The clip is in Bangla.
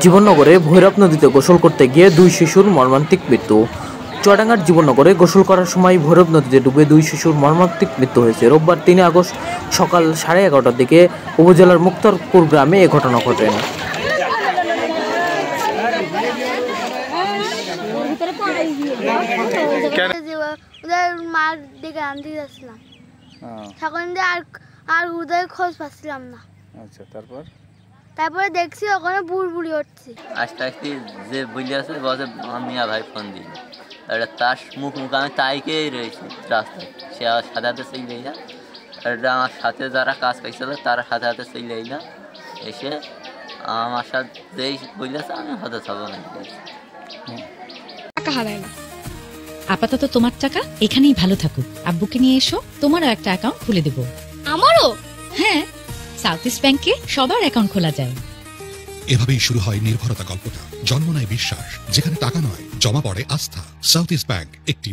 জীবননগরে ভৈরব নদীতে গোসল করতে গিয়ে দুই শিশুর মর্মান্তিক মৃত্যু। চুয়াডাঙ্গার জীবননগরে গোসল করার সময় ভৈরব নদীতে ডুবে দুই শিশুর মর্মান্তিক মৃত্যু হয়েছে। রোববার ৩ আগস্ট সকাল 11:30টার দিকে উপজেলার মুক্তারপুর গ্রামে এ ঘটনা ঘটে। মার দিকে আনতে যাচ্ছিলাম, তখন আর উদয় খোঁজ পাচ্ছিলাম না। আচ্ছা, তারপরে দেখছি ওখানে বুড়বুড়ি উঠছে। আস্তে আস্তে যে বুঝে আছে বলছে মিয়া ভাই ফোন দিল, তার মুখ আমি তাইকেই রয়েছি রাস্তায়, সে সাথে হাতে চলে এলাম। আমার সাথে যারা কাজ করছিল তারা সাথে হাতে চলে এলাম, এসে আমার সাথে যেই বুঝলেছে আমি হতে থাকবো না। টাকা হারায় না, আপাতত তোমার টাকা এখানেই ভালো থাকুক। আব্বুকে নিয়ে এসো, তোমারও একটা অ্যাকাউন্ট খুলে দেবো। আমারও? হ্যাঁ, সাউথ ইস্ট ব্যাংকে সবার অ্যাকাউন্ট খোলা যায়। এভাবেই শুরু হয় নির্ভরতা গল্পটা। জন্ম নেয় বিশ্বাস, যেখানে টাকা নয় জমা পড়ে আস্থা। সাউথ ইস্ট ব্যাংক একটি